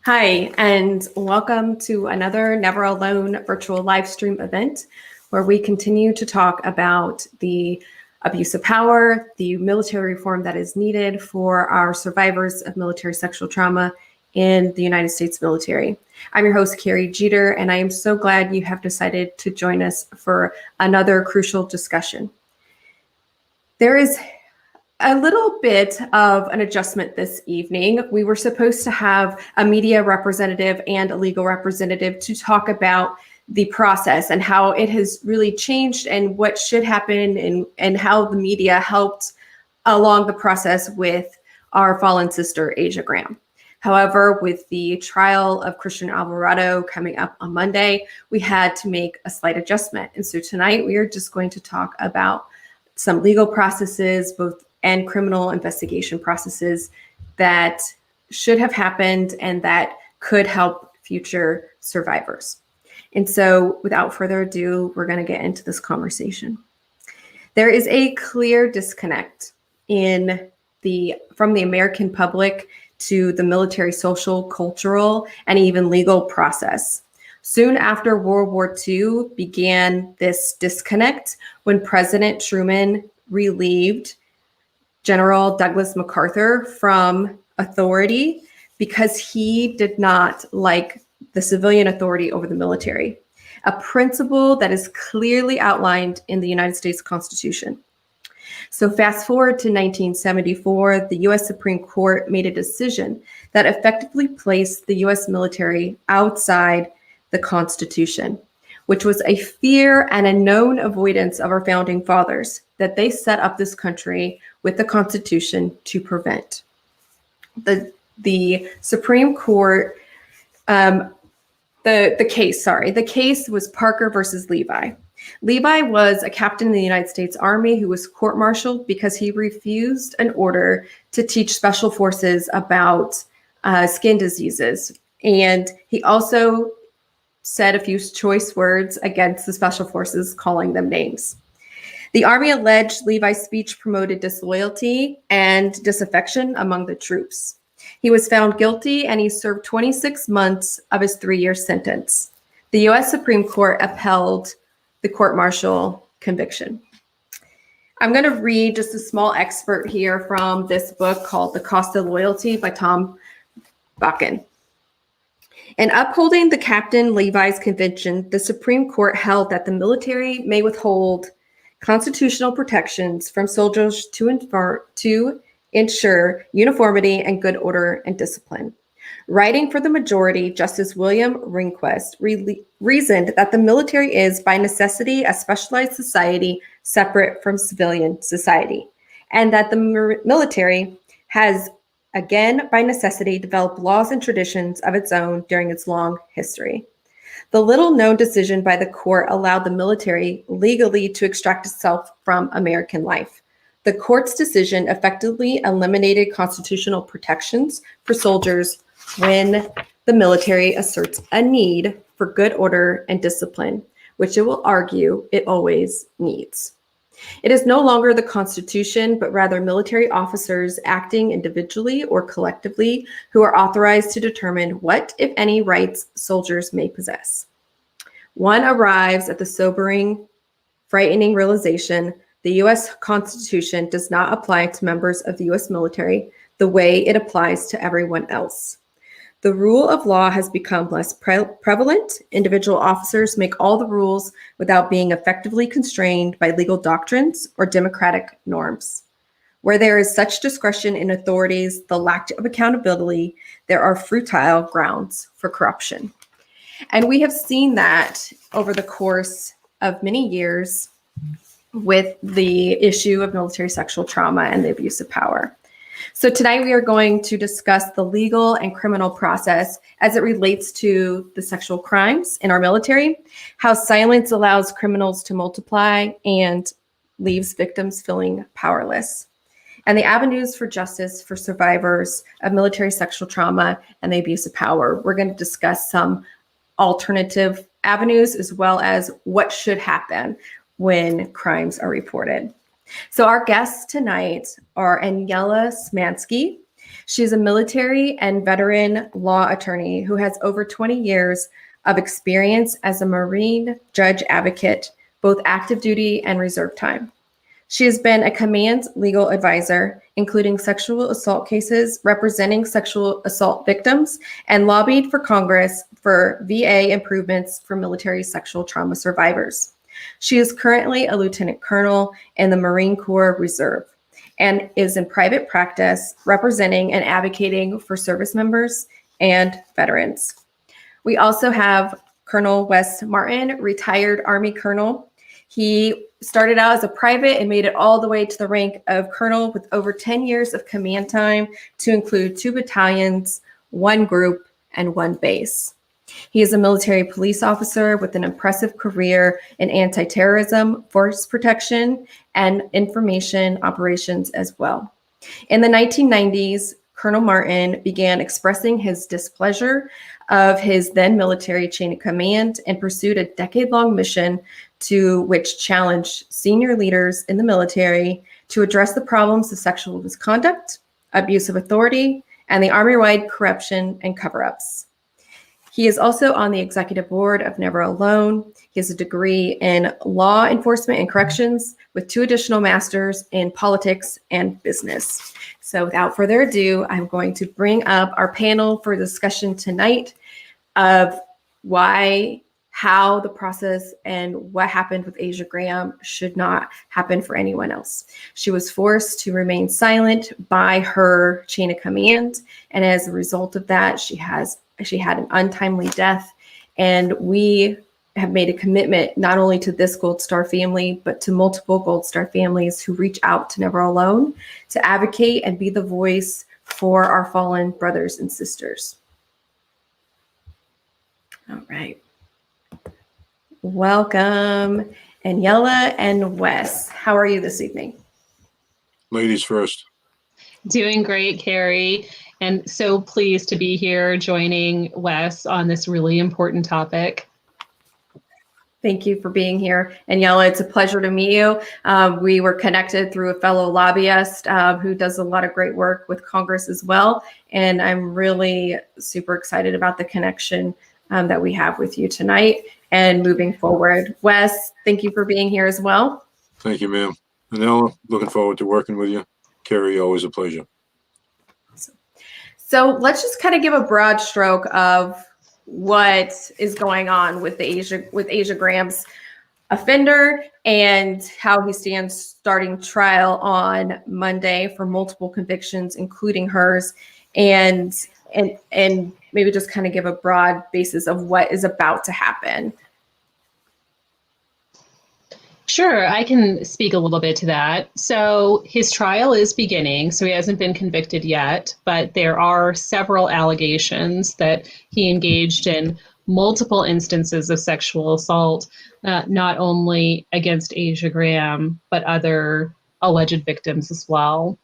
Hi, and welcome to another Never Alone virtual live stream event where we continue to talk about the abuse of power, the military reform that is needed for our survivors of military sexual trauma in the United States military. I'm your host, Carrie Jeter, and I am so glad you have decided to join us for another crucial discussion. There is a little bit of an adjustment this evening. We were supposed to have a media representative and a legal representative to talk about the process and how it has really changed and what should happen and how the media helped along the process with our fallen sister, Asia Graham. However, with the trial of Christian Alvarado coming up on Monday, we had to make a slight adjustment. And so tonight we are just going to talk about some legal processes, both and criminal investigation processes that should have happened and that could help future survivors. And so without further ado, we're going to get into this conversation. There is a clear disconnect from the American public to the military social, cultural, and even legal process. Soon after World War II began this disconnect when President Truman relieved General Douglas MacArthur from authority because he did not like the civilian authority over the military, a principle that is clearly outlined in the United States Constitution. So fast forward to 1974, the U.S. Supreme Court made a decision that effectively placed the U.S. military outside the Constitution, which was a fear and a known avoidance of our founding fathers that they set up this country with the Constitution to prevent. The Supreme Court, the case was Parker versus Levi. Levi was a captain in the United States Army who was court-martialed because he refused an order to teach special forces about skin diseases. And he also said a few choice words against the special forces, calling them names. The Army alleged Levi's speech promoted disloyalty and disaffection among the troops. He was found guilty and he served 26 months of his 3-year sentence. The U.S. Supreme Court upheld the court-martial conviction. I'm going to read just a small excerpt here from this book called The Cost of Loyalty by Tom Bakken. In upholding the Captain Levi's conviction, the Supreme Court held that the military may withhold constitutional protections from soldiers to ensure uniformity and good order and discipline. Writing for the majority, Justice William Rehnquist reasoned that the military is, by necessity, a specialized society separate from civilian society, and that the military has, again, by necessity, developed laws and traditions of its own during its long history. The little-known decision by the court allowed the military legally to extract itself from American life. The court's decision effectively eliminated constitutional protections for soldiers when the military asserts a need for good order and discipline, which it will argue it always needs. It is no longer the Constitution, but rather military officers acting individually or collectively who are authorized to determine what, if any, rights soldiers may possess. One arrives at the sobering, frightening realization the U.S. Constitution does not apply to members of the U.S. military the way it applies to everyone else. The rule of law has become less prevalent. Individual officers make all the rules without being effectively constrained by legal doctrines or democratic norms. Where there is such discretion in authorities, the lack of accountability, there are fertile grounds for corruption. And we have seen that over the course of many years with the issue of military sexual trauma and the abuse of power. So tonight we are going to discuss the legal and criminal process as it relates to the sexual crimes in our military, how silence allows criminals to multiply and leaves victims feeling powerless, and the avenues for justice for survivors of military sexual trauma and the abuse of power. We're going to discuss some alternative avenues as well as what should happen when crimes are reported. So our guests tonight are Aniela Smansky. She is a military and veteran law attorney who has over 20 years of experience as a Marine judge advocate, both active duty and reserve time. She has been a command legal advisor, including sexual assault cases, representing sexual assault victims, and lobbied for Congress for VA improvements for military sexual trauma survivors. She is currently a lieutenant colonel in the Marine Corps Reserve and is in private practice representing and advocating for service members and veterans. We also have Colonel Wes Martin, retired Army colonel. He started out as a private and made it all the way to the rank of colonel with over 10 years of command time to include 2 battalions, 1 group, and 1 base. He is a military police officer with an impressive career in anti-terrorism, force protection, and information operations as well. In the 1990s, Colonel Martin began expressing his displeasure of his then military chain of command and pursued a decade-long mission to which challenged senior leaders in the military to address the problems of sexual misconduct, abuse of authority, and the Army-wide corruption and cover-ups. He is also on the executive board of Never Alone. He has a degree in law enforcement and corrections with 2 additional masters in politics and business. So without further ado, I'm going to bring up our panel for discussion tonight of why, how the process and what happened with Asia Graham should not happen for anyone else. She was forced to remain silent by her chain of command. And as a result of that, she had an untimely death. And we have made a commitment not only to this Gold Star family, but to multiple Gold Star families who reach out to Never Alone to advocate and be the voice for our fallen brothers and sisters. All right. Welcome, Daniela and Wes. How are you this evening? Ladies first. Doing great, Carrie. And so pleased to be here joining Wes on this really important topic. Thank you for being here. Daniela, it's a pleasure to meet you. We were connected through a fellow lobbyist who does a lot of great work with Congress as well. And I'm really super excited about the connection that we have with you tonight and moving forward. Wes, thank you for being here as well. Thank you, ma'am. Vanessa, looking forward to working with you. Carrie, always a pleasure. So let's just kind of give a broad stroke of what is going on with Asia Graham's offender and how he stands starting trial on Monday for multiple convictions, including hers, and maybe just kind of give a broad basis of what is about to happen. Sure, I can speak a little bit to that. So his trial is beginning, so he hasn't been convicted yet, but there are several allegations that he engaged in multiple instances of sexual assault, not only against Asia Graham, but other alleged victims as well.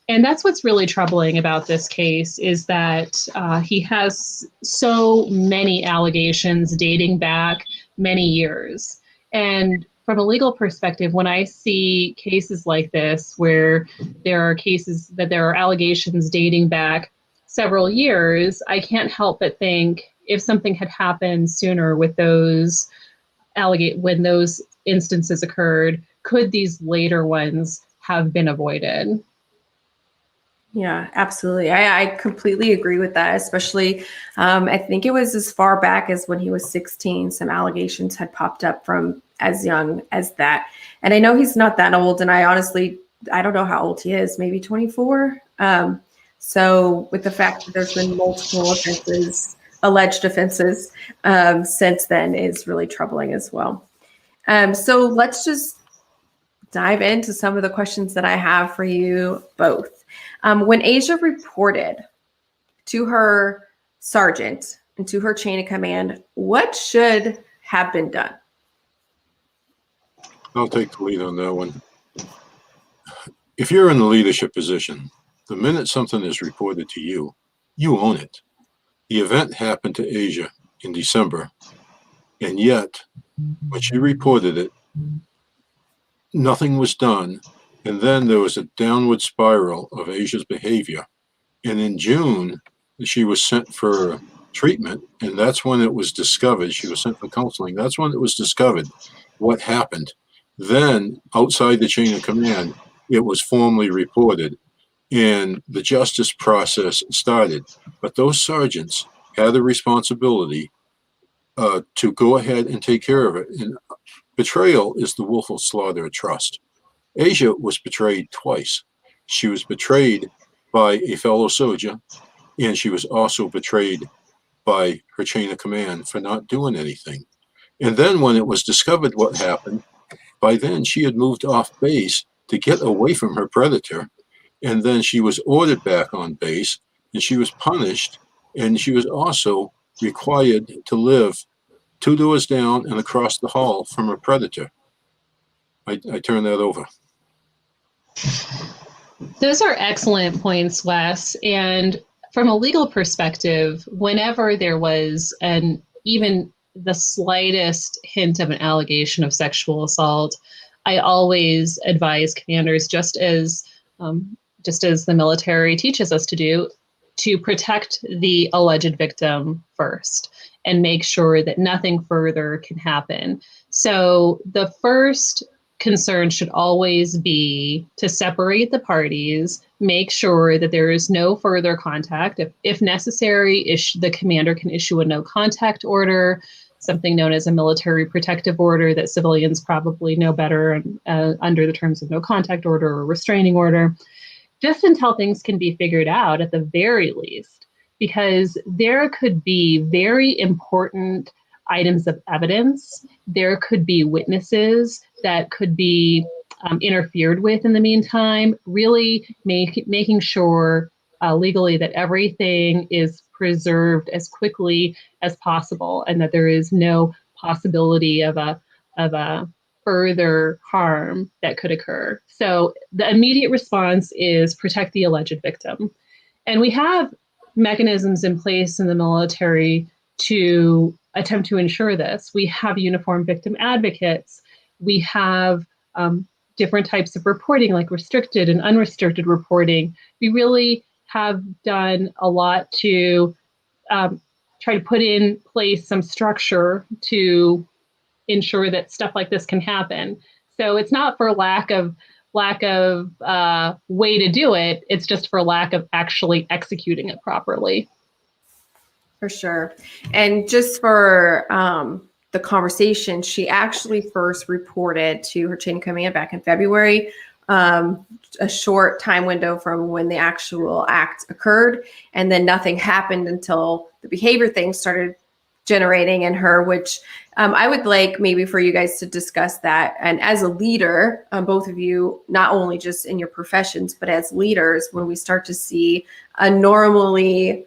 And that's what's really troubling about this case is that he has so many allegations dating back many years. And from a legal perspective, when I see cases like this, where there are allegations dating back several years, I can't help but think if something had happened sooner with when those instances occurred, could these later ones have been avoided? Yeah, absolutely. I completely agree with that, especially I think it was as far back as when he was 16, some allegations had popped up from as young as that. And I know he's not that old, and I don't know how old he is, maybe 24. So with the fact that there's been multiple offenses, alleged offenses since then is really troubling as well. So let's just dive into some of the questions that I have for you both. When Asia reported to her sergeant and to her chain of command, what should have been done? I'll take the lead on that one. If you're in the leadership position, the minute something is reported to you, you own it. The event happened to Asia in December, and yet when she reported it, nothing was done. And then there was a downward spiral of Asia's behavior And in June, she was sent for treatment, and that's when it was discovered. She was sent for counseling. That's when it was discovered what happened. Then, outside the chain of command, it was formally reported, and the justice process started. But those sergeants had the responsibility to go ahead and take care of it. And betrayal is the willful slaughter of trust. Asia was betrayed twice. She was betrayed by a fellow soldier, and she was also betrayed by her chain of command for not doing anything. And then when it was discovered what happened, by then she had moved off base to get away from her predator. And then she was ordered back on base, and she was punished, and she was also required to live 2 doors down and across the hall from her predator. I turn that over. Those are excellent points, Wes. And from a legal perspective, whenever there was even the slightest hint of an allegation of sexual assault, I always advise commanders, just as the military teaches us to do, to protect the alleged victim first and make sure that nothing further can happen. So the first concern should always be to separate the parties, make sure that there is no further contact. If necessary, the commander can issue a no contact order, something known as a military protective order that civilians probably know better under the terms of no contact order or restraining order, just until things can be figured out at the very least, because there could be very important items of evidence. There could be witnesses that could be interfered with in the meantime, really making sure legally that everything is preserved as quickly as possible and that there is no possibility of a further harm that could occur. So the immediate response is protect the alleged victim. And we have mechanisms in place in the military to attempt to ensure this. We have uniformed victim advocates. We have different types of reporting, like restricted and unrestricted reporting. We really have done a lot to try to put in place some structure to ensure that stuff like this can happen. So it's not for lack of way to do it. It's just for lack of actually executing it properly. For sure. And just for the conversation, she actually first reported to her chain of command back in February, a short time window from when the actual act occurred. And then nothing happened until the behavior thing started generating in her, which I would like maybe for you guys to discuss that. And as a leader, both of you, not only just in your professions, but as leaders, when we start to see a normally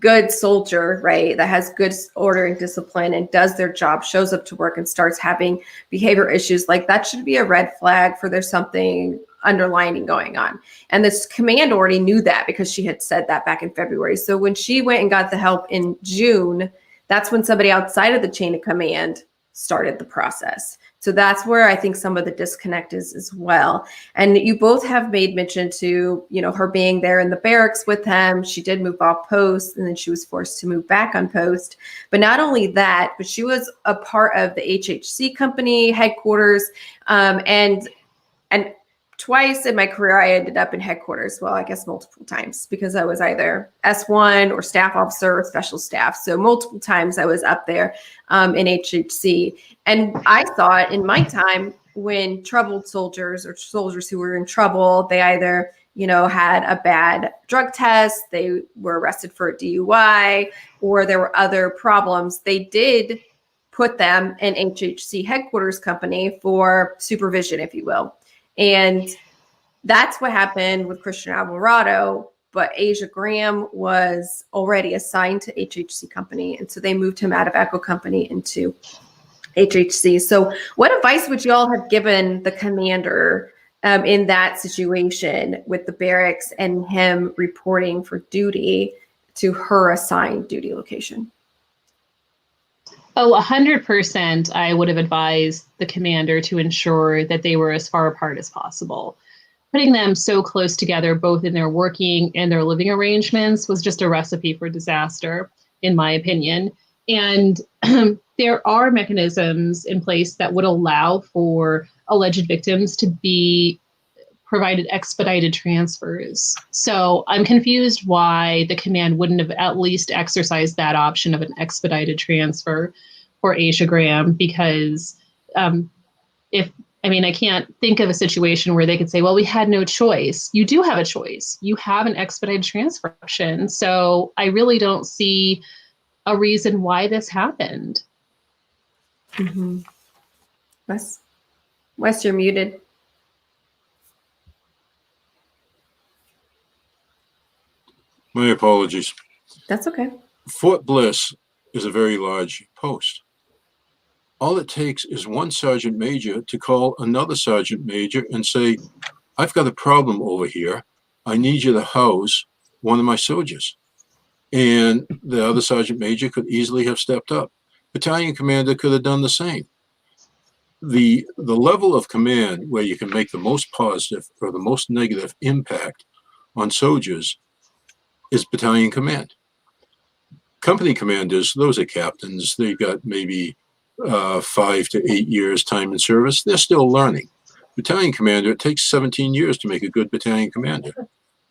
good soldier, right, that has good order and discipline and does their job, shows up to work and starts having behavior issues, like that should be a red flag for there's something underlining going on. And this command already knew that because she had said that back in February. So when she went and got the help in June, that's when somebody outside of the chain of command started the process. So that's where I think some of the disconnect is as well. And you both have made mention to, her being there in the barracks with him. She did move off post and then she was forced to move back on post. But not only that, but she was a part of the HHC company headquarters. And twice in my career, I ended up in headquarters. Well, I guess multiple times because I was either S1 or staff officer or special staff. So multiple times I was up there in HHC. And I thought in my time when troubled soldiers or soldiers who were in trouble, they either, had a bad drug test, they were arrested for a DUI, or there were other problems, they did put them in HHC headquarters company for supervision, if you will. And that's what happened with Christian Alvarado, but Asia Graham was already assigned to HHC company. And so they moved him out of Echo company into HHC. So what advice would you all have given the commander in that situation with the barracks and him reporting for duty to her assigned duty location? Oh, 100%. I would have advised the commander to ensure that they were as far apart as possible. putting them so close together, both in their working and their living arrangements, was just a recipe for disaster, in my opinion. And there are mechanisms in place that would allow for alleged victims to be provided expedited transfers. So I'm confused why the command wouldn't have at least exercised that option of an expedited transfer for Asia Graham, because I can't think of a situation where they could say, well, we had no choice. You do have a choice. You have an expedited transfer option. So I really don't see a reason why this happened. Mm-hmm. Wes, you're muted. My apologies. That's okay. Fort Bliss is a very large post. All it takes is one sergeant major to call another sergeant major and say, I've got a problem over here. I need you to house one of my soldiers. And the other sergeant major could easily have stepped up. Battalion commander could have done the same. The level of command where you can make the most positive or the most negative impact on soldiers is battalion command. Company commanders, those are captains. They've got maybe 5 to 8 years time in service. They're still learning. Battalion commander, it takes 17 years to make a good battalion commander.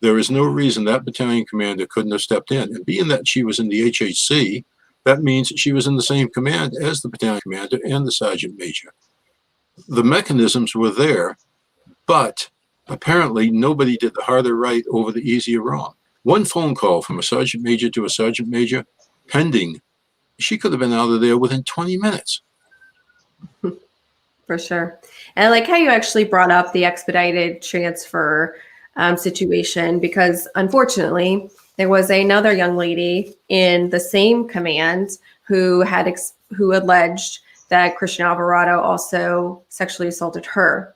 There is no reason that battalion commander couldn't have stepped in. And being that she was in the HHC, that means she was in the same command as the battalion commander and the sergeant major. The mechanisms were there, but apparently nobody did the harder right over the easier wrong. One phone call from a sergeant major to a sergeant major, pending, she could have been out of there within 20 minutes. For sure. And I like how you actually brought up the expedited transfer situation, because unfortunately, there was another young lady in the same command who alleged that Christian Alvarado also sexually assaulted her.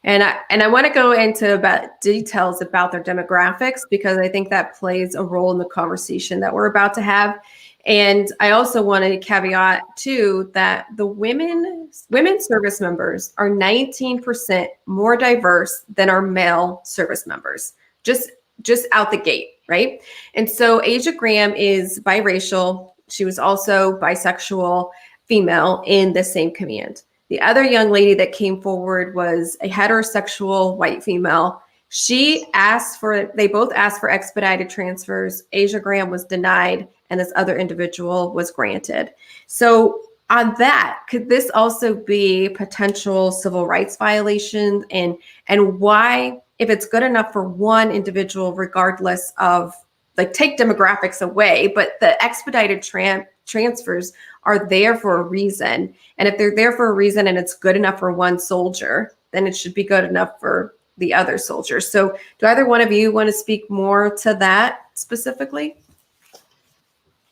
And I want to go into about details about their demographics, because I think that plays a role in the conversation that we're about to have. And I also want to caveat too that the women service members are 19% more diverse than our male service members, just out the gate, right? And so Asia Graham is biracial. She was also bisexual female in the same command. The other young lady that came forward was a heterosexual white female. They both asked for expedited transfers. Asia Graham was denied, and this other individual was granted. So on that, could this also be potential civil rights violations? And why, if it's good enough for one individual, regardless of, like, take demographics away, but the expedited transfers are there for a reason. And if they're there for a reason and it's good enough for one soldier, then it should be good enough for the other soldiers. So do either one of you want to speak more to that specifically?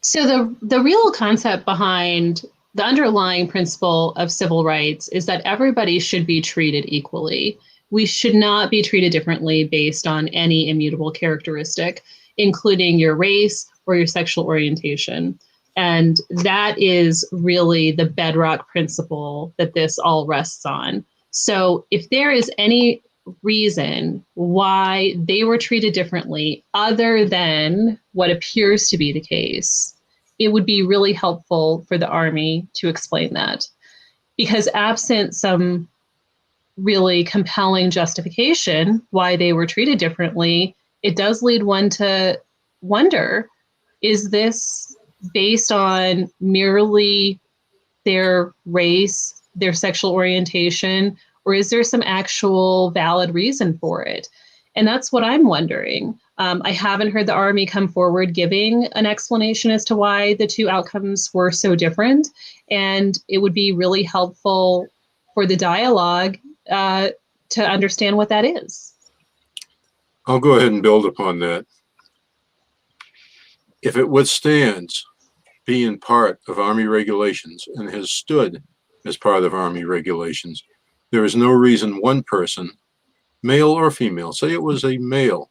So the real concept behind the underlying principle of civil rights is that everybody should be treated equally. We should not be treated differently based on any immutable characteristic, including your race or your sexual orientation. And that is really the bedrock principle that this all rests on. So if there is any reason why they were treated differently other than what appears to be the case, it would be really helpful for the Army to explain that. Because absent some really compelling justification why they were treated differently, it does lead one to wonder, is this based on merely their race, their sexual orientation, or is there some actual valid reason for it? And that's what I'm wondering. I haven't heard the Army come forward giving an explanation as to why the two outcomes were so different. And it would be really helpful for the dialogue to understand what that is. I'll go ahead and build upon that. If it withstands being part of Army regulations and has stood as part of Army regulations, there is no reason one person, male or female, say it was a male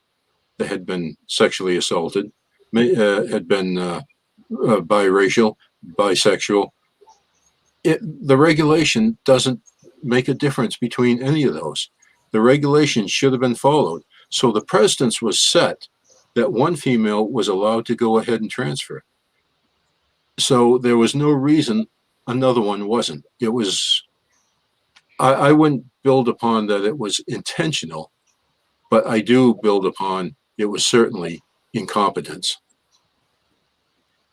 that had been sexually assaulted, had been biracial, bisexual, the regulation doesn't make a difference between any of those. The regulations should have been followed. So the precedence was set that one female was allowed to go ahead and transfer. So there was no reason another one wasn't. It was, I wouldn't build upon that it was intentional, but I do build upon it was certainly incompetence.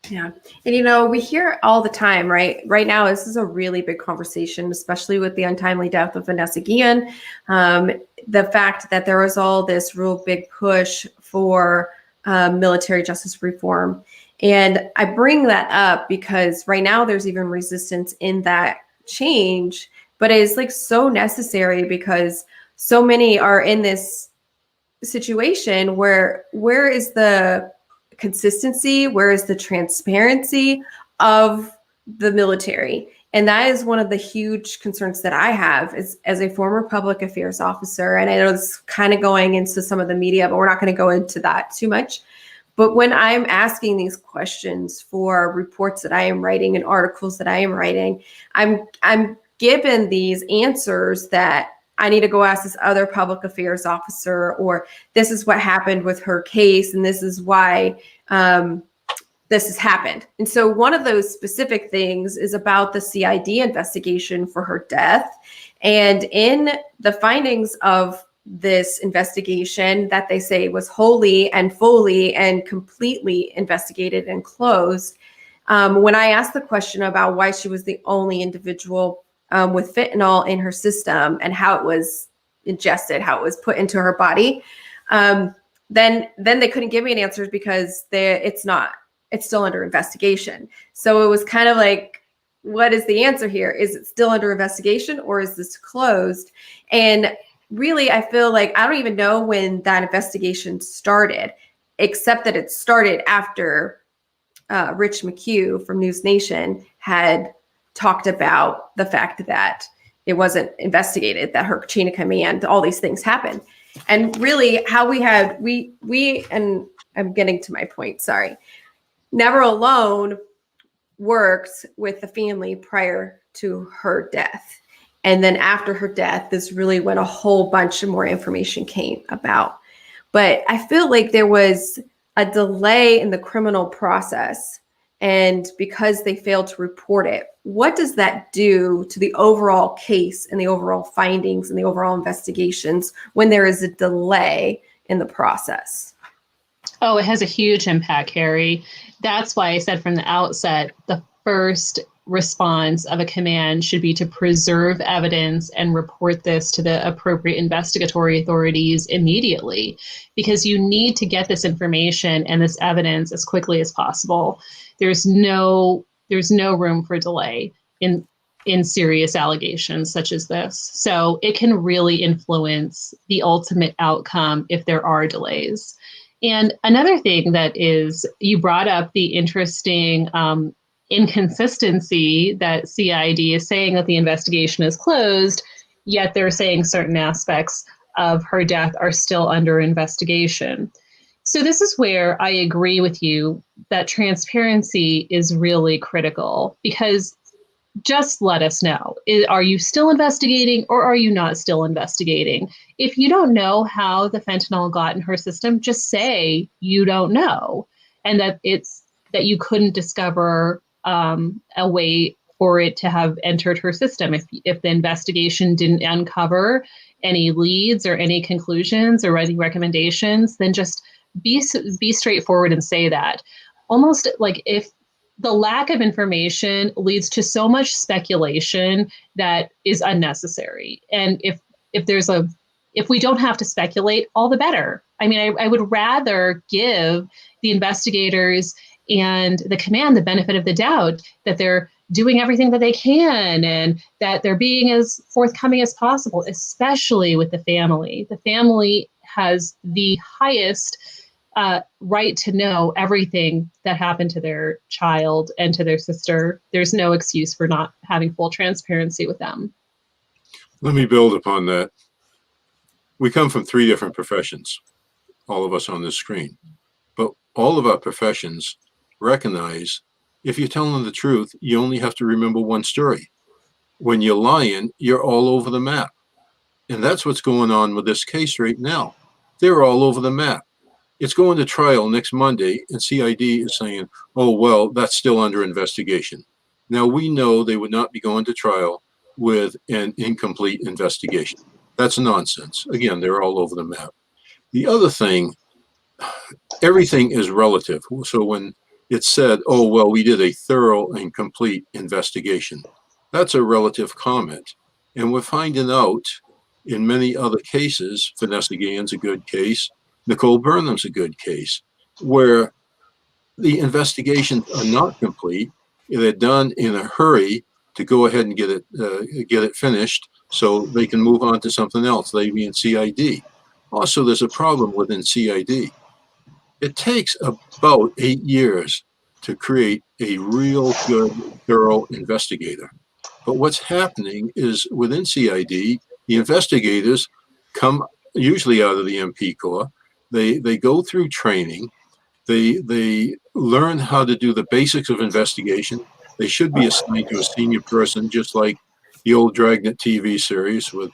Yeah. And we hear all the time, right? Right now, this is a really big conversation, especially with the untimely death of Vanessa Guillen. The fact that there was all this real big push for military justice reform. And I bring that up because right now there's even resistance in that change, but it's like so necessary because so many are in this situation where is the consistency, where is the transparency of the military? And that is one of the huge concerns that I have as a former public affairs officer. And I know it's kind of going into some of the media, but we're not going to go into that too much. But when I'm asking these questions for reports that I am writing and articles that I am writing, I'm given these answers that I need to go ask this other public affairs officer, or this is what happened with her case, and this is why this has happened. And so one of those specific things is about the CID investigation for her death. And in the findings of this investigation that they say was wholly and fully and completely investigated and closed, when I asked the question about why she was the only individual with fentanyl in her system and how it was ingested, how it was put into her body, then they couldn't give me an answer because it's still under investigation. So it was kind of like, what is the answer here? Is it still under investigation or is this closed? And really, I feel like I don't even know when that investigation started, except that it started after Rich McHugh from News Nation had talked about the fact that it wasn't investigated, that her chain of command, all these things happened. And really how we and I'm getting to my point, sorry. Never Alone worked with the family prior to her death. And then after her death, this really when a whole bunch of more information came about. But I feel like there was a delay in the criminal process. And because they failed to report it, what does that do to the overall case and the overall findings and the overall investigations when there is a delay in the process? Oh, it has a huge impact, Carrie. That's why I said from the outset, the first response of a command should be to preserve evidence and report this to the appropriate investigatory authorities immediately, because you need to get this information and this evidence as quickly as possible. There's no room for delay in serious allegations such as this. So it can really influence the ultimate outcome if there are delays. And another thing that is, you brought up the interesting inconsistency that CID is saying that the investigation is closed, yet they're saying certain aspects of her death are still under investigation. So this is where I agree with you that transparency is really critical, because just let us know. Are you still investigating or are you not still investigating? If you don't know how the fentanyl got in her system, just say you don't know, and that you couldn't discover a way for it to have entered her system. If the investigation didn't uncover any leads or any conclusions or any recommendations, then just be straightforward and say that. Almost like if the lack of information leads to so much speculation that is unnecessary. And if we don't have to speculate, all the better. I mean, I would rather give the investigators and the command the benefit of the doubt that they're doing everything that they can and that they're being as forthcoming as possible, especially with the family. The family has the highest right to know everything that happened to their child and to their sister. There's no excuse for not having full transparency with them. Let me build upon that. We come from 3 different professions, all of us on this screen, but all of our professions recognize if you're telling the truth, you only have to remember one story. When you're lying, you're all over the map. And that's what's going on with this case right now. They're all over the map. It's going to trial next Monday, and CID is saying, oh, well, that's still under investigation. Now, we know they would not be going to trial with an incomplete investigation. That's nonsense. Again, they're all over the map. The other thing, everything is relative. So when it's said, oh, well, we did a thorough and complete investigation, that's a relative comment. And we're finding out in many other cases, Vanessa Guillen's a good case, Nicole Burnham's a good case, where the investigations are not complete. They're done in a hurry to go ahead and get it finished so they can move on to something else, they being CID. Also, there's a problem within CID. It takes about 8 years to create a real good, thorough investigator. But what's happening is within CID, the investigators come usually out of the MP Corps. They go through training. They learn how to do the basics of investigation. They should be assigned to a senior person, just like the old Dragnet TV series with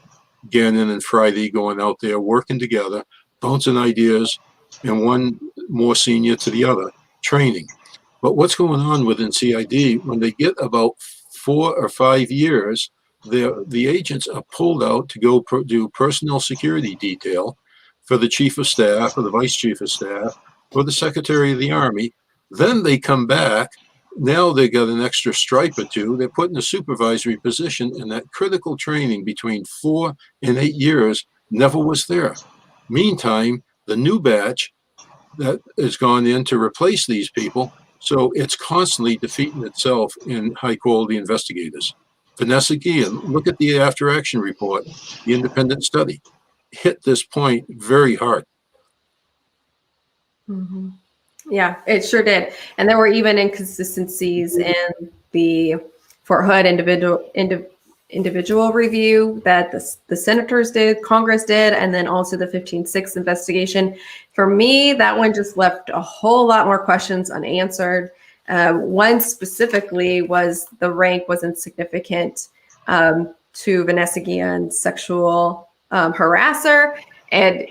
Gannon and Friday going out there working together, bouncing ideas, and one more senior to the other, training. But what's going on within CID, when they get about 4 or 5 years, the agents are pulled out to go do personnel security detail for the chief of staff or the vice chief of staff or the secretary of the army. Then they come back. Now they got an extra stripe or two. They're put in a supervisory position, and that critical training between 4 and 8 years never was there. Meantime, the new batch that has gone in to replace these people, so it's constantly defeating itself in high-quality investigators. Vanessa Guillen, look at the after-action report, the independent study, hit this point very hard. Mm-hmm. Yeah, it sure did. And there were even inconsistencies in the Fort Hood individual review that the senators did, Congress did, and then also the 15-6 investigation. For me, that one just left a whole lot more questions unanswered. One specifically was the rank was insignificant to Vanessa Guillen's sexual harasser, and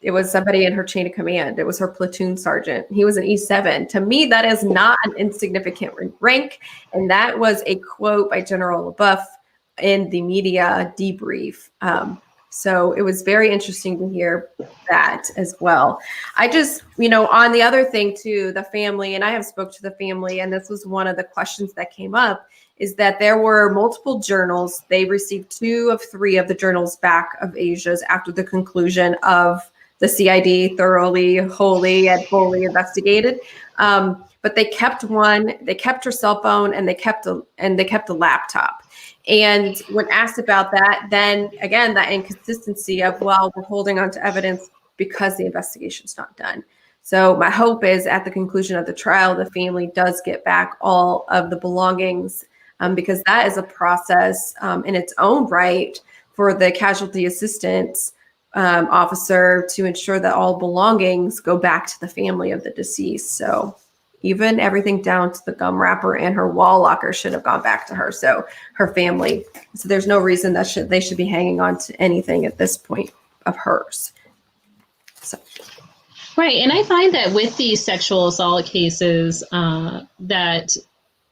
it was somebody in her chain of command. It was her platoon sergeant. He was an E7. To me, that is not an insignificant rank. And that was a quote by General LaBeouf in the media debrief. So it was very interesting to hear that as well. I just, on the other thing too, the family, and I have spoke to the family, and this was one of the questions that came up, is that there were multiple journals. They received 2 of 3 of the journals back of Asia's after the conclusion of the CID thoroughly, wholly, and fully investigated. But they kept one, they kept her cell phone, and they kept a laptop. And when asked about that, then again, that inconsistency of, well, we're holding on to evidence because the investigation's not done. So my hope is at the conclusion of the trial, the family does get back all of the belongings, because that is a process in its own right for the casualty assistance officer to ensure that all belongings go back to the family of the deceased. So even everything down to the gum wrapper and her wall locker should have gone back to her. So her family. So there's no reason that they should be hanging on to anything at this point of hers. So. Right. And I find that with these sexual assault cases, that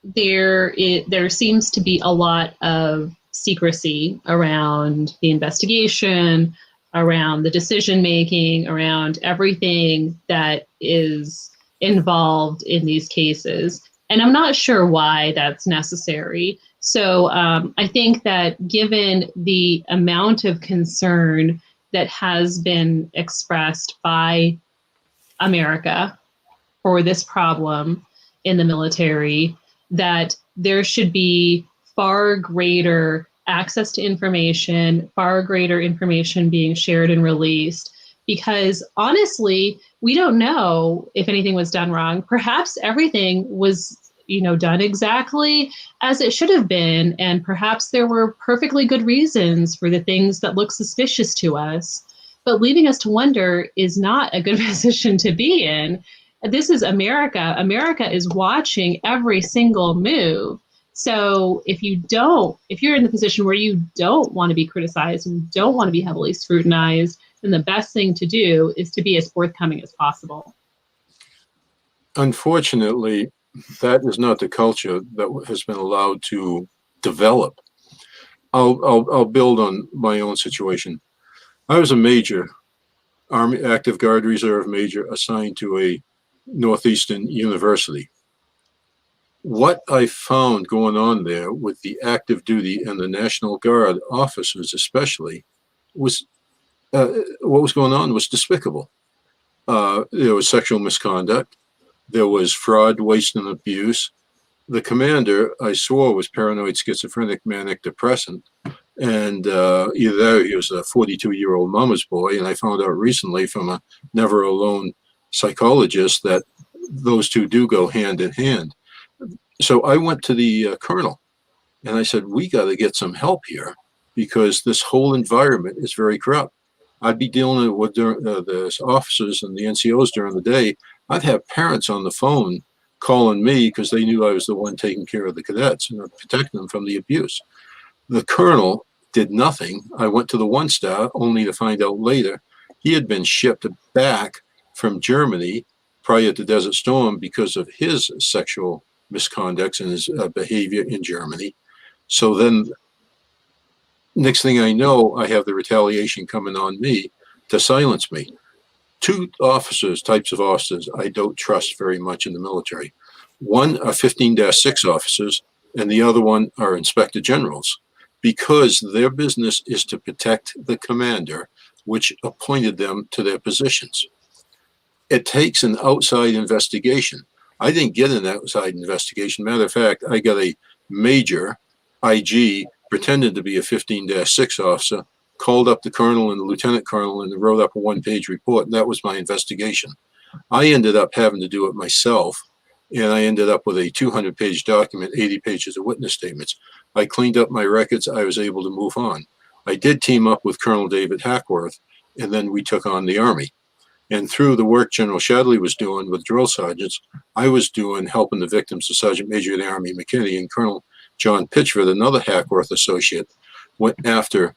there seems to be a lot of secrecy around the investigation, around the decision making, around everything that is involved in these cases. And I'm not sure why that's necessary. So I think that given the amount of concern that has been expressed by America for this problem in the military, that there should be far greater access to information, far greater information being shared and released, because honestly, we don't know if anything was done wrong. Perhaps everything was, done exactly as it should have been, and perhaps there were perfectly good reasons for the things that look suspicious to us. But leaving us to wonder is not a good position to be in. This is America. America is watching every single move. So if you're in the position where you don't want to be criticized and don't want to be heavily scrutinized, then the best thing to do is to be as forthcoming as possible. Unfortunately, that is not the culture that has been allowed to develop. I'll build on my own situation. I was a major, Army Active Guard Reserve major assigned to a Northeastern university. What I found going on there with the active duty and the National Guard officers especially was what was going on was despicable. There was sexual misconduct. There was fraud, waste, and abuse. The commander, I swore, was paranoid, schizophrenic, manic, depressant. And either that or he was a 42-year-old mama's boy. And I found out recently from a Never Alone psychologist that those two do go hand in hand. So I went to the colonel and I said, we got to get some help here because this whole environment is very corrupt. I'd be dealing with the officers and the NCOs during the day. I'd have parents on the phone calling me because they knew I was the one taking care of the cadets and protecting them from the abuse. The colonel did nothing. I went to the 1-star only to find out later he had been shipped back from Germany prior to Desert Storm because of his sexual misconducts and his behavior in Germany. So then next thing I know, I have the retaliation coming on me to silence me. Two types of officers I don't trust very much in the military. One are 15-6 officers, and the other one are inspector generals, because their business is to protect the commander, which appointed them to their positions. It takes an outside investigation. I didn't get an outside investigation. Matter of fact, I got a major IG pretended to be a 15-6 officer, called up the colonel and the lieutenant colonel and wrote up a 1-page report. And that was my investigation. I ended up having to do it myself. And I ended up with a 200-page document, 80 pages of witness statements. I cleaned up my records. I was able to move on. I did team up with Colonel David Hackworth, and then we took on the Army. And through the work General Shadley was doing with drill sergeants, I was doing helping the victims of Sergeant Major of the Army McKinney, and Colonel John Pitchford, another Hackworth associate, went after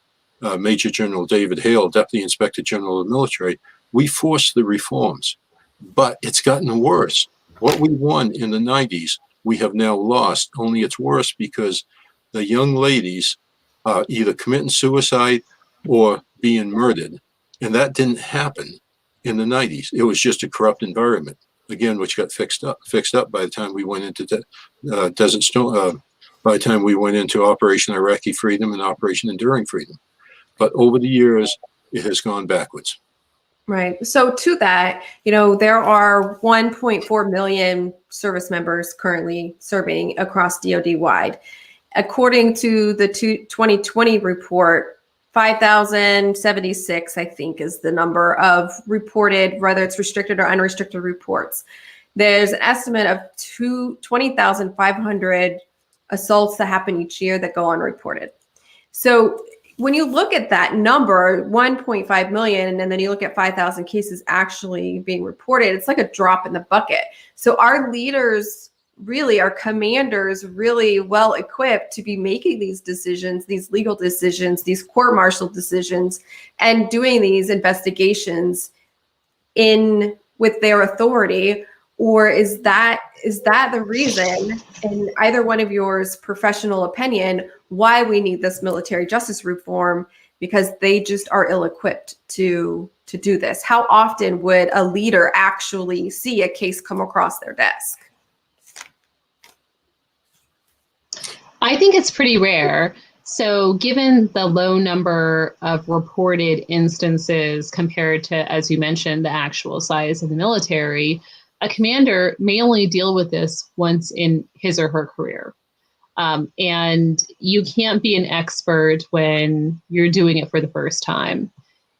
Major General David Hale, Deputy Inspector General of the Military. We forced the reforms, but it's gotten worse. What we won in the 90s, we have now lost, only it's worse because the young ladies are either committing suicide or being murdered. And that didn't happen in the 90s. It was just a corrupt environment, again, which got fixed up by the time we went into Desert Storm, by the time we went into Operation Iraqi Freedom and Operation Enduring Freedom. But over the years, it has gone backwards. Right. So to that, there are 1.4 million service members currently serving across DoD wide. According to the 2020 report, 5,076, I think, is the number of reported, whether it's restricted or unrestricted reports. There's an estimate of 20,500 assaults that happen each year that go unreported. So when you look at that number, 1.5 million, and then you look at 5,000 cases actually being reported, it's like a drop in the bucket. So our leaders, really, our commanders, really well equipped to be making these decisions, these legal decisions, these court-martial decisions, and doing these investigations with their authority? Or is that the reason, in either one of yours professional opinion, why we need this military justice reform? Because they just are ill-equipped to do this. How often would a leader actually see a case come across their desk? I think it's pretty rare. So given the low number of reported instances compared to, as you mentioned, the actual size of the military, a commander may only deal with this once in his or her career. And you can't be an expert when you're doing it for the first time.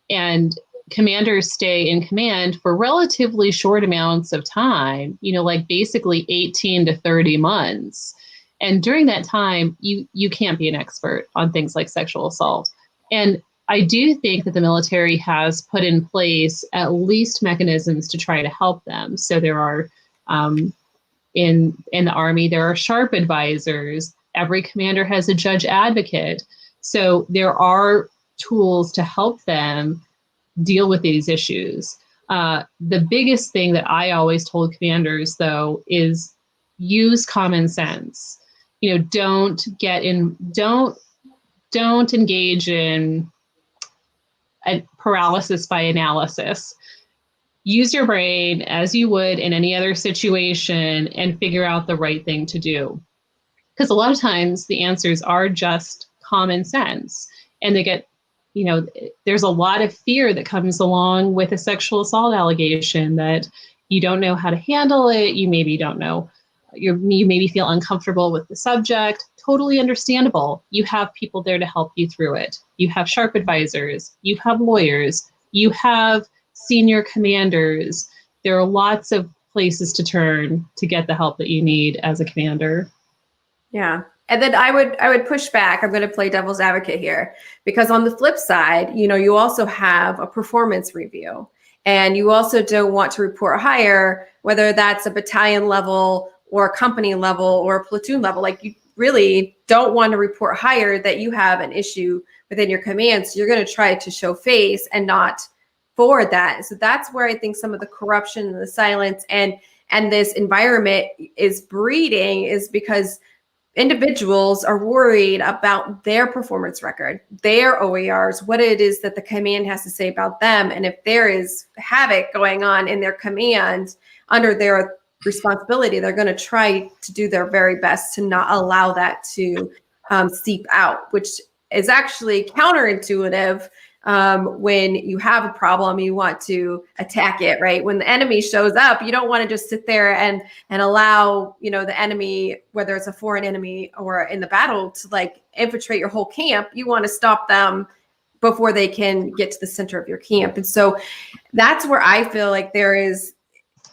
And commanders stay in command for relatively short amounts of time, like basically 18 to 30 months. And during that time, you can't be an expert on things like sexual assault. And I do think that the military has put in place at least mechanisms to try to help them. So there are, in the Army, there are SHARP advisors Every commander has a judge advocate. So there are tools to help them deal with these issues. The biggest thing that I always told commanders, though, is use common sense. Don't engage in a paralysis by analysis. Use your brain as you would in any other situation and figure out the right thing to do. Because a lot of times the answers are just common sense, and they get, there's a lot of fear that comes along with a sexual assault allegation, that you don't know how to handle it. You maybe don't know, you maybe feel uncomfortable with the subject. Totally understandable. You have people there to help you through it. You have sharp advisors, you have lawyers, you have senior commanders. There are lots of places to turn to get the help that you need as a commander. Yeah. And then I would push back. I'm going to play devil's advocate here, because on the flip side, you also have a performance review, and you also don't want to report higher, whether that's a battalion level or a company level or a platoon level. Like, you really don't want to report higher that you have an issue within your command. So you're going to try to show face and not forward that. So that's where I think some of the corruption and the silence and this environment is breeding, is because individuals are worried about their performance record, their OERs, what it is that the command has to say about them. And if there is havoc going on in their command under their responsibility, they're going to try to do their very best to not allow that to seep out, which is actually counterintuitive. When you have a problem, you want to attack it, right? When the enemy shows up, you don't want to just sit there and allow, the enemy, whether it's a foreign enemy or in the battle, to infiltrate your whole camp. You want to stop them before they can get to the center of your camp. And so that's where I feel like there is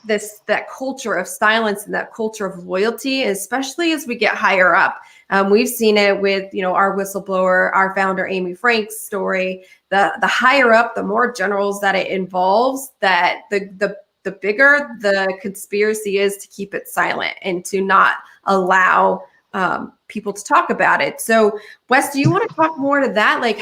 that culture of silence and that culture of loyalty, especially as we get higher up. We've seen it with, our whistleblower, our founder, Amy Frank's story. The higher up, the more generals that it involves, that the bigger the conspiracy is to keep it silent and to not allow people to talk about it. So Wes, do you want to talk more to that? Like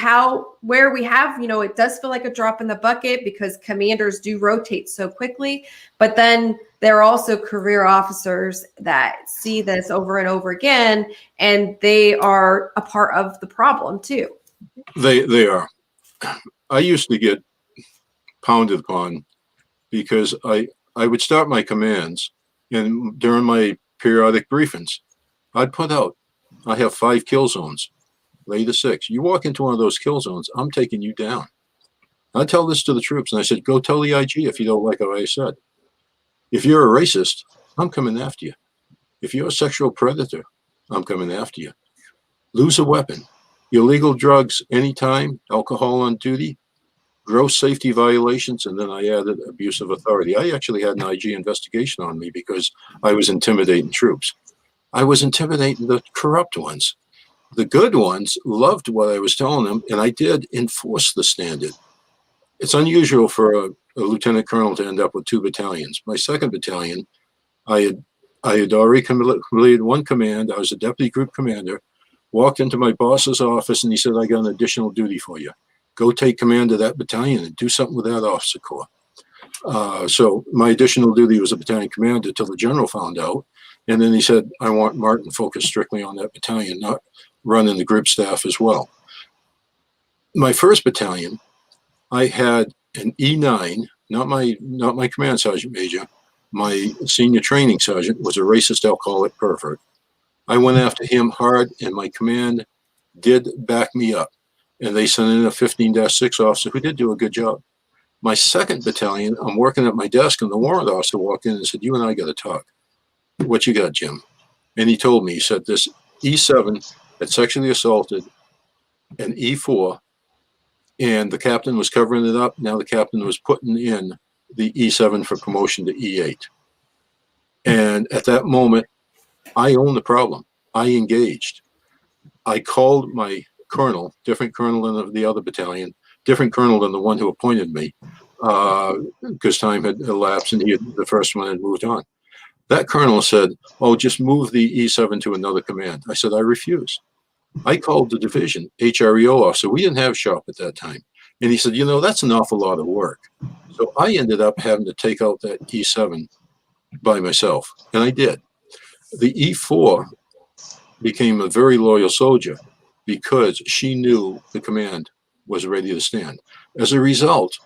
where we have, it does feel like a drop in the bucket because commanders do rotate so quickly, but then there are also career officers that see this over and over again, and they are a part of the problem too. They are. I used to get pounded upon because I would start my commands, and during my periodic briefings, I'd put out, I have 5 kill zones, lay to 6. You walk into one of those kill zones, I'm taking you down. I tell this to the troops, and I said, go tell the IG if you don't like what I said. If you're a racist, I'm coming after you. If you're a sexual predator, I'm coming after you. Lose a weapon. Illegal drugs anytime, alcohol on duty, gross safety violations, and then I added abuse of authority. I actually had an IG investigation on me because I was intimidating troops. I was intimidating the corrupt ones. The good ones loved what I was telling them, and I did enforce the standard. It's unusual for a lieutenant colonel to end up with 2 battalions. My 2nd battalion, I had already completed 1 command. I was a deputy group commander, walked into my boss's office, and he said, I got an additional duty for you. Go take command of that battalion and do something with that officer corps. So my additional duty was a battalion commander till the general found out. And then he said, I want Martin focused strictly on that battalion, not running the group staff as well. My 1st battalion, I had an E9, not my command sergeant major. My senior training sergeant was a racist alcoholic pervert. I went after him hard, and my command did back me up. And they sent in a 15-6 officer who did do a good job. My 2nd battalion, I'm working at my desk, and the warrant officer walked in and said, you and I got to talk. What you got, Jim? And he told me, he said, this E7 had sexually assaulted an E4, and the captain was covering it up. Now the captain was putting in the E7 for promotion to E8. And at that moment, I owned the problem. I engaged. I called my colonel, different colonel than the other battalion, different colonel than the one who appointed me, because time had elapsed and the first one had moved on. That colonel said, "Oh, just move the E7 to another command." I said, "I refuse." I called the division HREO officer. We didn't have shop at that time. And he said, "That's an awful lot of work." So I ended up having to take out that E7 by myself. And I did. The E4 became a very loyal soldier because she knew the command was ready to stand. As a result,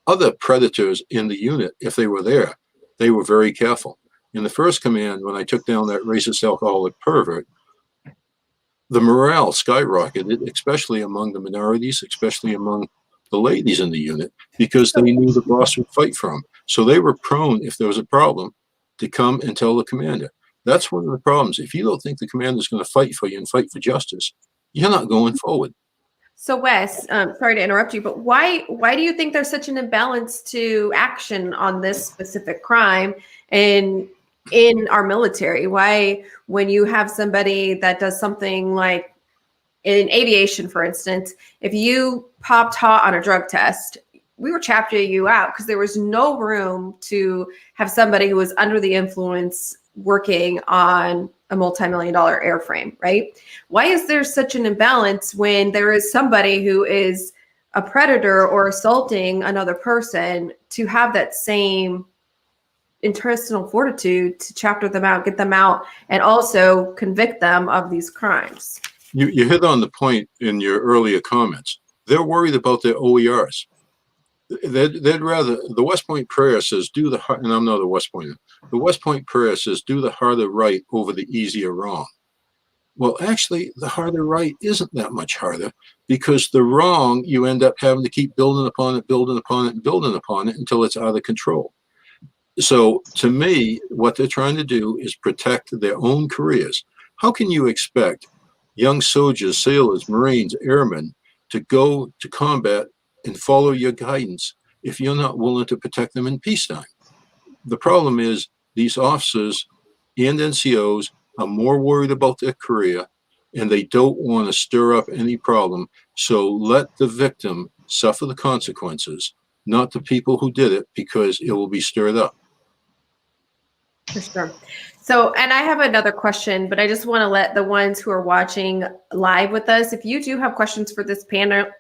other predators in the unit, if they were there, they were very careful. In the first command, when I took down that racist alcoholic pervert, the morale skyrocketed, especially among the minorities, especially among the ladies in the unit, because they knew the boss would fight for them. So they were prone, if there was a problem, to come and tell the commander. That's one of the problems. If you don't think the commander is going to fight for you and fight for justice, you're not going forward. So Wes, sorry to interrupt you, but why do you think there's such an imbalance to action on this specific crime in our military? Why, when you have somebody that does something like in aviation, for instance, if you popped hot on a drug test, we were chaptering you out because there was no room to have somebody who was under the influence working on a multi-million-dollar airframe, right? Why is there such an imbalance when there is somebody who is a predator or assaulting another person to have that same intestinal fortitude to chapter them out, get them out, and also convict them of these crimes? You hit on the point in your earlier comments. They're worried about their OERs. They'd rather, the West Point prayer says, and I'm not a West Pointer, the West Point prayer says, do the harder right over the easier wrong. Well, actually, the harder right isn't that much harder, because the wrong, you end up having to keep building upon it, building upon it, and building upon it until it's out of control. So to me, what they're trying to do is protect their own careers. How can you expect young soldiers, sailors, Marines, airmen to go to combat and follow your guidance if you're not willing to protect them in peacetime? The problem is these officers and NCOs are more worried about their career, and they don't want to stir up any problem. So let the victim suffer the consequences, not the people who did it, because it will be stirred up. For sure. So, and I have another question, but I just want to let the ones who are watching live with us, if you do have questions for this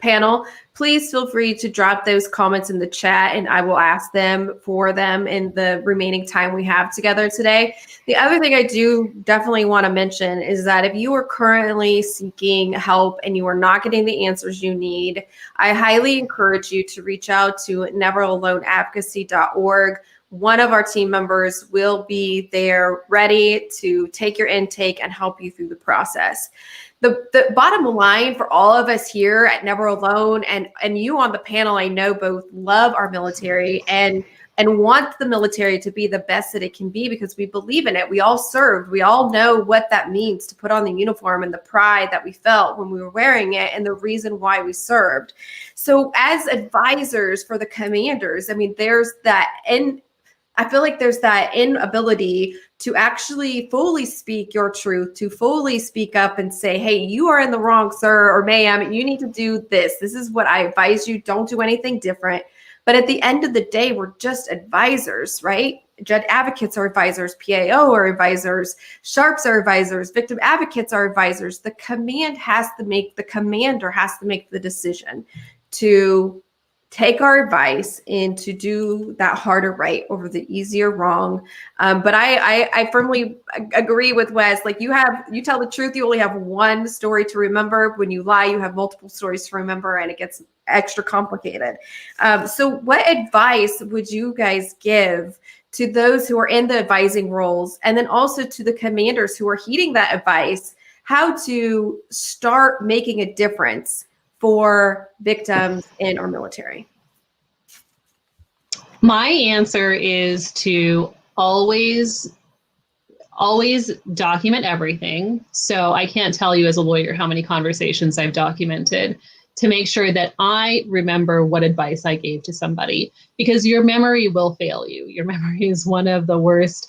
panel, please feel free to drop those comments in the chat and I will ask them for them in the remaining time we have together today. The other thing I do definitely want to mention is that if you are currently seeking help and you are not getting the answers you need, I highly encourage you to reach out to neveraloneadvocacy.org. One of our team members will be there ready to take your intake and help you through the process. The bottom line for all of us here at Never Alone and you on the panel, I know both love our military and want the military to be the best that it can be because we believe in it. We all served. We all know what that means to put on the uniform and the pride that we felt when we were wearing it and the reason why we served. So as advisors for the commanders, I mean, I feel like there's that inability to actually fully speak your truth, to fully speak up and say, hey, you are in the wrong, sir, or ma'am, you need to do this. This is what I advise you. Don't do anything different. But at the end of the day, we're just advisors, right? Judge advocates are advisors, PAO are advisors, sharps are advisors, victim advocates are advisors. The commander has to make the decision to take our advice and to do that harder right over the easier wrong. But I firmly agree with Wes. Like you tell the truth, you only have one story to remember. When you lie, you have multiple stories to remember and it gets extra complicated. So what advice would you guys give to those who are in the advising roles and then also to the commanders who are heeding that advice, how to start making a difference for victims in our military? My answer is to always document everything. So I can't tell you as a lawyer how many conversations I've documented to make sure that I remember what advice I gave to somebody, because your memory will fail you. Your memory is one of the worst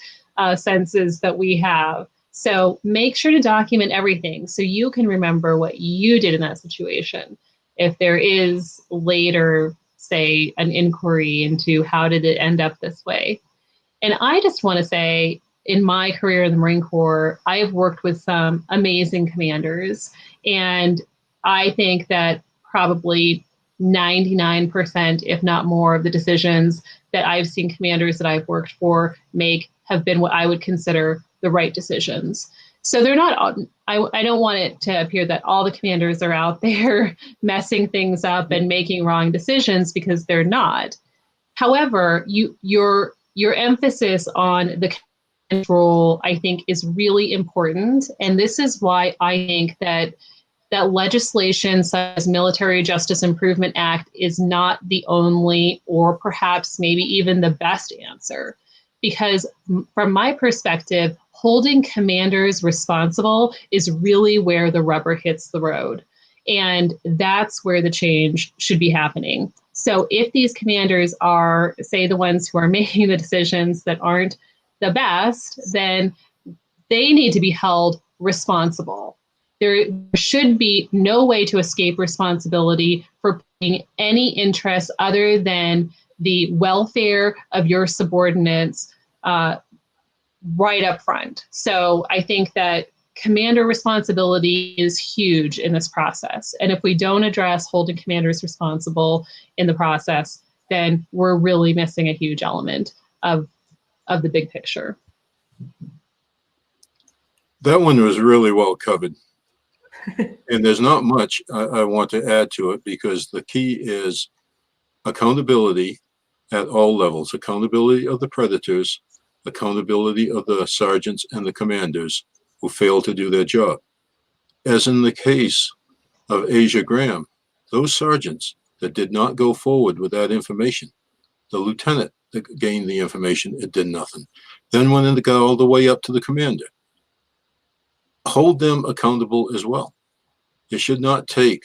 senses that we have. So make sure to document everything so you can remember what you did in that situation. If there is later, say, an inquiry into how did it end up this way. And I just want to say, in my career in the Marine Corps, I have worked with some amazing commanders. And I think that probably 99%, if not more, of the decisions that I've seen commanders that I've worked for make have been what I would consider the right decisions. So they're not, I don't want it to appear that all the commanders are out there messing things up and making wrong decisions, because they're not. However, your emphasis on the role, I think, is really important. And this is why I think that legislation such as Military Justice Improvement Act is not the only, or perhaps maybe even the best answer. Because from my perspective, holding commanders responsible is really where the rubber hits the road. And that's where the change should be happening. So if these commanders are, say, the ones who are making the decisions that aren't the best, then they need to be held responsible. There should be no way to escape responsibility for putting any interest other than the welfare of your subordinates right up front. So I think that commander responsibility is huge in this process. And if we don't address holding commanders responsible in the process, then we're really missing a huge element of the big picture. That one was really well covered. And there's not much I want to add to it, because the key is accountability at all levels, accountability of the predators, accountability of the sergeants and the commanders who fail to do their job. As in the case of Asia Graham, those sergeants that did not go forward with that information, the lieutenant that gained the information, it did nothing. Then went and got all the way up to the commander. Hold them accountable as well. It should not take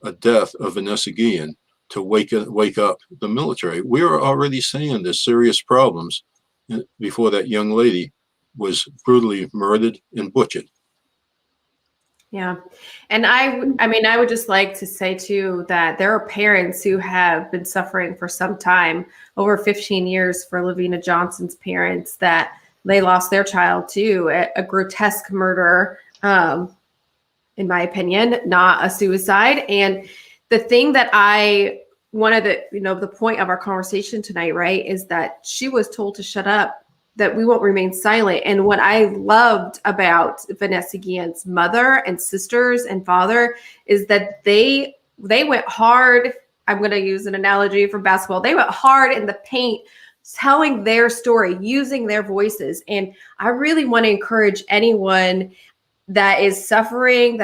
a death of Vanessa Guillen to wake up the military. We are already saying there's serious problems before that young lady was brutally murdered and butchered. Yeah. And I would just like to say too, that there are parents who have been suffering for some time, over 15 years for Lavina Johnson's parents, that they lost their child to a grotesque murder, in my opinion, not a suicide. And the thing that one of the point of our conversation tonight, right, is that she was told to shut up, that we won't remain silent. And what I loved about Vanessa Guillen's mother and sisters and father is that they went hard. I'm going to use an analogy from basketball. They went hard in the paint, telling their story, using their voices. And I really want to encourage anyone that is suffering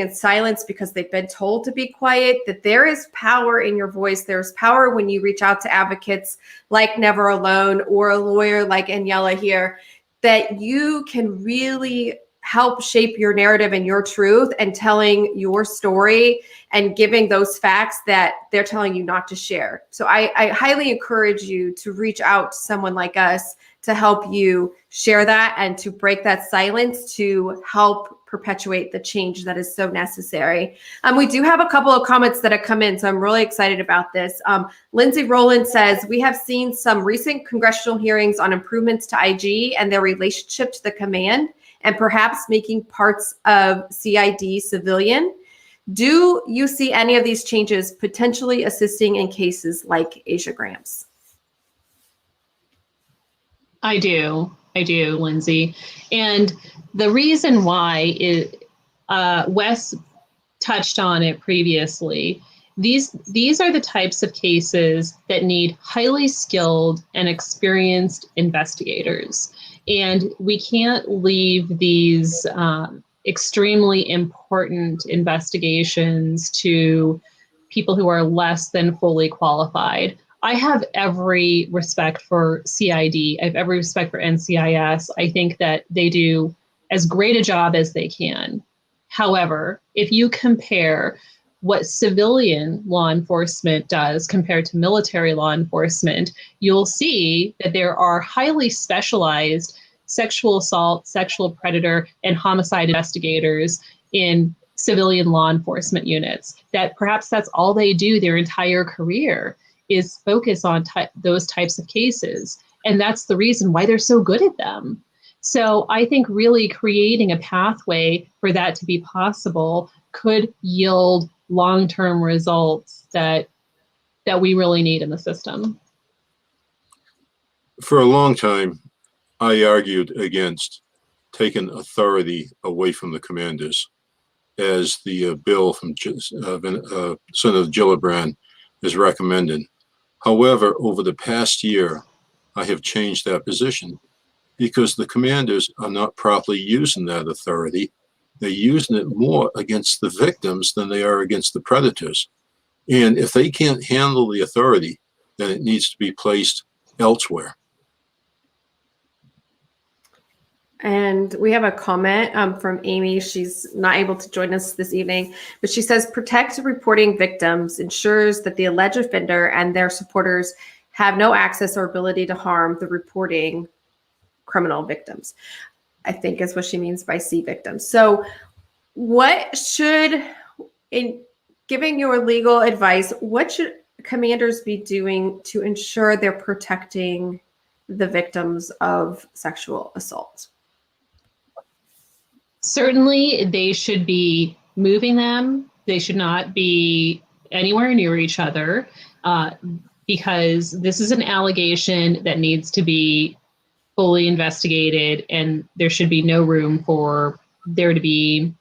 in silence because they've been told to be quiet, that there is power in your voice. There's power when you reach out to advocates like Never Alone, or a lawyer like Aniela here, that you can really help shape your narrative and your truth, and telling your story and giving those facts that they're telling you not to share. So I highly encourage you to reach out to someone like us to help you share that and to break that silence, to help perpetuate the change that is so necessary. We do have a couple of comments that have come in, so I'm really excited about this. Lindsay Rowland says, we have seen some recent congressional hearings on improvements to IG and their relationship to the command, and perhaps making parts of CID civilian. Do you see any of these changes potentially assisting in cases like Asia Graham's? I do, Lindsay. And the reason why is, Wes touched on it previously. These are the types of cases that need highly skilled and experienced investigators. And we can't leave these extremely important investigations to people who are less than fully qualified. I have every respect for CID. I have every respect for NCIS. I think that they do as great a job as they can. However, if you compare what civilian law enforcement does compared to military law enforcement, you'll see that there are highly specialized sexual assault, sexual predator, and homicide investigators in civilian law enforcement units, that perhaps that's all they do their entire career, is focus on those types of cases. And that's the reason why they're so good at them. So I think really creating a pathway for that to be possible could yield long-term results that we really need in the system. For a long time, I argued against taking authority away from the commanders, as the bill from Senator Gillibrand is recommended. However, over the past year, I have changed that position because the commanders are not properly using that authority. They're using it more against the victims than they are against the predators. And if they can't handle the authority, then it needs to be placed elsewhere. And we have a comment from Amy. She's not able to join us this evening, but she says, protect reporting victims ensures that the alleged offender and their supporters have no access or ability to harm the reporting criminal victims, I think is what she means by C victims. So what should, in giving your legal advice, what should commanders be doing to ensure they're protecting the victims of sexual assault? Certainly, they should be moving them. They should not be anywhere near each other because this is an allegation that needs to be fully investigated, and there should be no room for there to be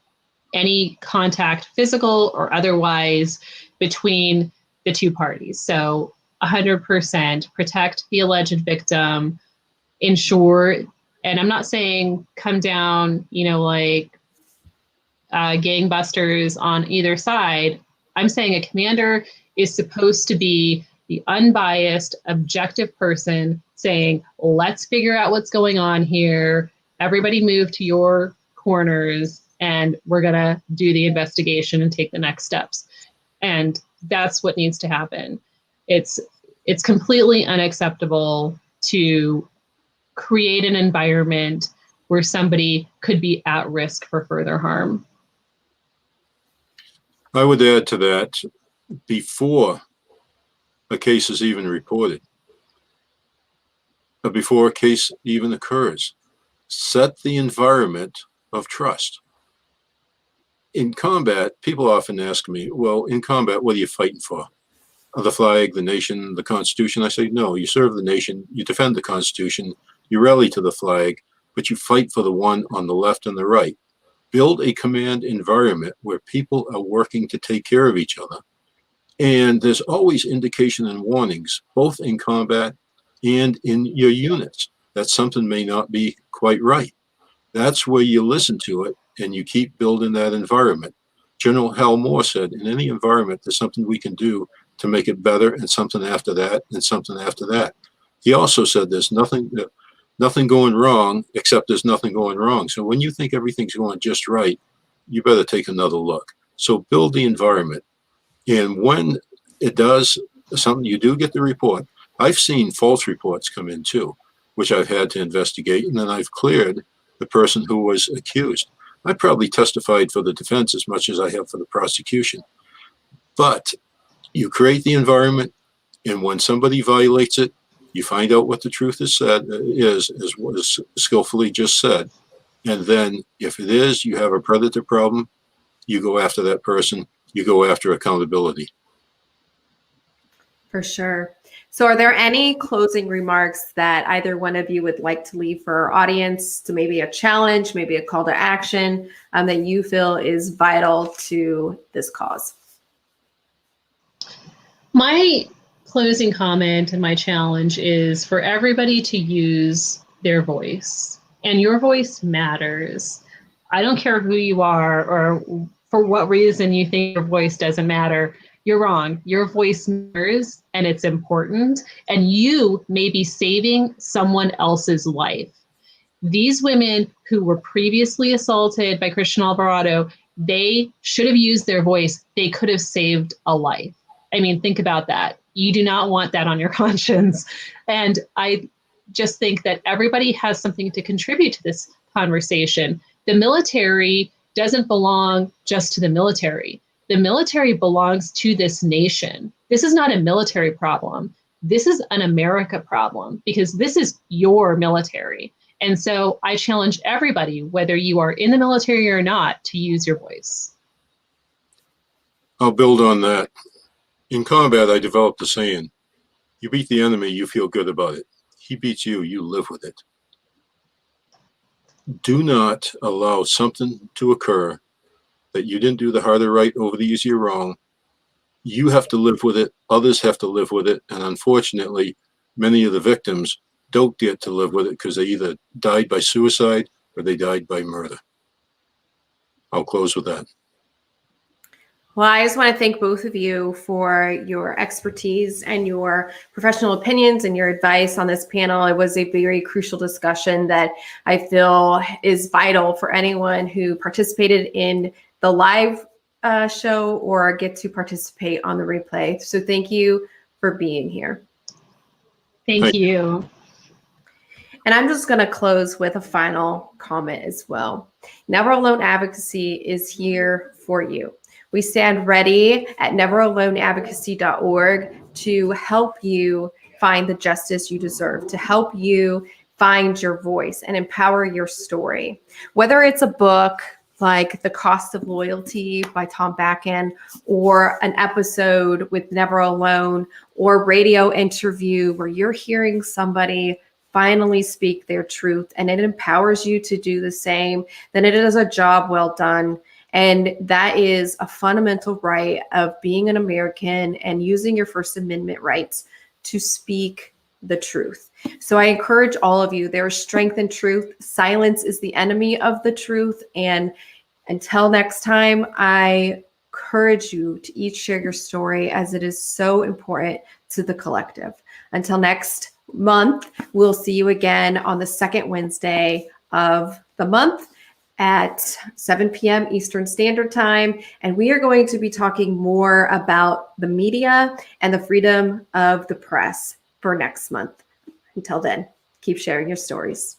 any contact, physical or otherwise, between the two parties. So 100% protect the alleged victim, ensure. And I'm not saying come down, like gangbusters on either side. I'm saying a commander is supposed to be the unbiased, objective person saying, let's figure out what's going on here. Everybody move to your corners and we're going to do the investigation and take the next steps. And that's what needs to happen. It's completely unacceptable to create an environment where somebody could be at risk for further harm. I would add to that, before a case is even reported, before a case even occurs, set the environment of trust. In combat, people often ask me, well, in combat, what are you fighting for? The flag, the nation, the Constitution? I say, no, you serve the nation, you defend the Constitution, you rally to the flag, but you fight for the one on the left and the right. Build a command environment where people are working to take care of each other. And there's always indication and warnings, both in combat and in your units, that something may not be quite right. That's where you listen to it and you keep building that environment. General Hal Moore said, in any environment, there's something we can do to make it better, and something after that, and something after that. He also said there's nothing going wrong except there's nothing going wrong. So when you think everything's going just right, you better take another look. So build the environment. And when it does something, you do get the report. I've seen false reports come in too, which I've had to investigate, and then I've cleared the person who was accused. I probably testified for the defense as much as I have for the prosecution. But you create the environment, and when somebody violates it, you find out what the truth is, as was skillfully just said. And then if it is, you have a predator problem, you go after that person, you go after accountability. For sure. So are there any closing remarks that either one of you would like to leave for our audience, to maybe a challenge, maybe a call to action that you feel is vital to this cause? My closing comment and my challenge is for everybody to use their voice, and your voice matters. I don't care who you are or for what reason you think your voice doesn't matter. You're wrong. Your voice matters and it's important, and you may be saving someone else's life. These women who were previously assaulted by Christian Alvarado, they should have used their voice. They could have saved a life. I mean, think about that. You do not want that on your conscience. And I just think that everybody has something to contribute to this conversation. The military doesn't belong just to the military. The military belongs to this nation. This is not a military problem. This is an America problem, because this is your military. And so I challenge everybody, whether you are in the military or not, to use your voice. I'll build on that. In combat, I developed a saying, you beat the enemy, you feel good about it. He beats you, you live with it. Do not allow something to occur that you didn't do the harder right over the easier wrong. You have to live with it. Others have to live with it. And unfortunately, many of the victims don't get to live with it because they either died by suicide or they died by murder. I'll close with that. Well, I just want to thank both of you for your expertise and your professional opinions and your advice on this panel. It was a very crucial discussion that I feel is vital for anyone who participated in the live show or get to participate on the replay. So thank you for being here. Thank you. And I'm just going to close with a final comment as well. Never Alone Advocacy is here for you. We stand ready at neveraloneadvocacy.org to help you find the justice you deserve, to help you find your voice and empower your story. Whether it's a book like The Cost of Loyalty by Tom Bakken, or an episode with Never Alone, or radio interview where you're hearing somebody finally speak their truth and it empowers you to do the same, then it is a job well done. And that is a fundamental right of being an American and using your First Amendment rights to speak the truth. So I encourage all of you, there is strength in truth. Silence is the enemy of the truth. And until next time, I encourage you to each share your story, as it is so important to the collective. Until next month, we'll see you again on the second Wednesday of the month at 7 p.m. Eastern Standard Time. And we are going to be talking more about the media and the freedom of the press for next month. Until then, keep sharing your stories.